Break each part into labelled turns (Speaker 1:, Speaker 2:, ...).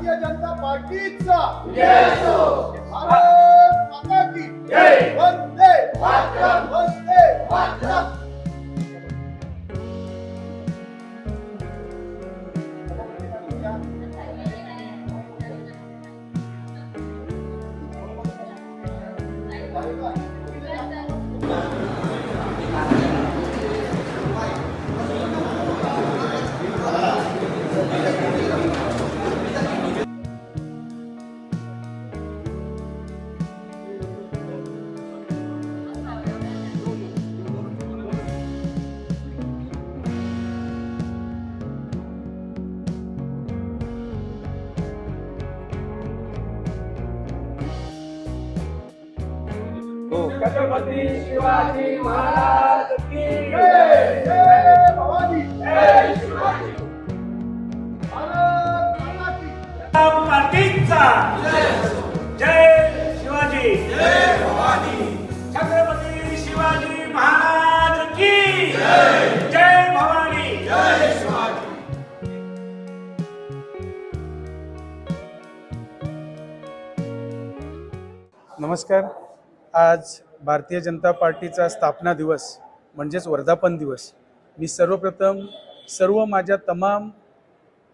Speaker 1: भारतीय जनता पार्टीचा भारत माता की वंदे मातरम, वंदे मातरम.
Speaker 2: छत्रपती शिवाजी महाराज की
Speaker 1: जय जय भवानी,
Speaker 2: जय शिवाजी.
Speaker 1: भारत माता की
Speaker 2: पार्टीचा जय शिवाजी, जय भवानी. छत्रपती शिवाजी महाराज की जय भवानी, जय शिवाजी.
Speaker 3: नमस्कार. आज भारतीय जनता पार्टीचा स्थापना दिवस म्हणजेच वर्धापन दिवस. मी सर्वप्रथम सर्व माझ्या तमाम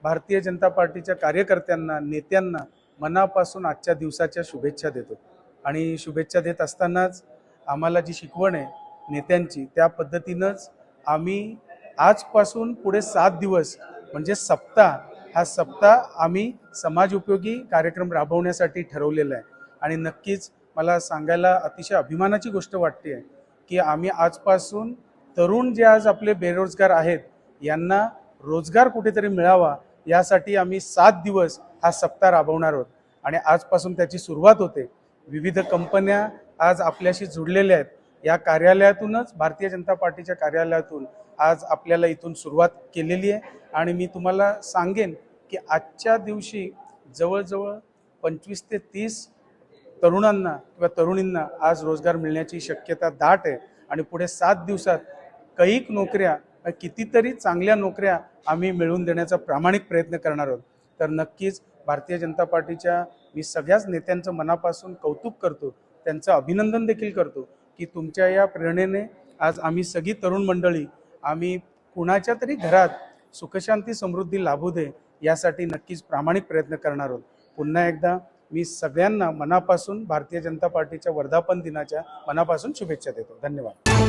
Speaker 3: भारतीय जनता पार्टीच्या कार्यकर्त्यांना, नेत्यांना मनापासून आजच्या दिवसाच्या शुभेच्छा देतो. आणि शुभेच्छा देत असतानाच आम्हाला जी शिकवण आहे नेत्यांची, त्या पद्धतीनंच आम्ही आजपासून पुढे 7 दिवस म्हणजे सप्ताह, हा सप्ताह आम्ही समाज उपयोगी कार्यक्रम राबवण्यासाठी ठरवलेला आहे. आणि नक्कीच मला सांगायला अतिशय अभिमानाची गोष्ट वाटते की आम्ही आजपासून तरुण जे आज आपले बेरोजगार आहेत यांना रोजगार कुठेतरी मिळावा यासाठी आम्ही 7 दिवस हा सप्ताह राबवणार आहोत. आणि आजपासून त्याची सुरुवात होते. विविध कंपन्या आज आपल्याशी जुडलेल्या आहेत. या कार्यालयातूनच, भारतीय जनता पार्टीच्या कार्यालयातून आज आपल्याला इथून सुरुवात केलेली आहे. आणि मी तुम्हाला सांगेन की आजच्या दिवशी जवळजवळ 25 ते 30 तरुणांना किंवा तरुणींना आज रोजगार मिळण्याची शक्यता दाट आहे. आणि पुढे 7 दिवसात कैक नोकऱ्या, कितीतरी चांगल्या नोकऱ्या आम्ही मिळवून देण्याचा प्रामाणिक प्रयत्न करणार आहोत. तर नक्कीच भारतीय जनता पार्टीच्या मी सगळ्याच नेत्यांचं मनापासून कौतुक करतो, त्यांचं अभिनंदन देखील करतो की तुमच्या या प्रेरणेने आज आम्ही सगळी तरुण मंडळी, आम्ही कुणाच्या तरी घरात सुखशांती समृद्धी लाभू दे यासाठी नक्कीच प्रामाणिक प्रयत्न करणार आहोत. पुन्हा एकदा मी सगळ्यांना मनापासून भारतीय जनता पार्टीच्या वर्धापन दिनाच्या मनापासून शुभेच्छा देतो. धन्यवाद.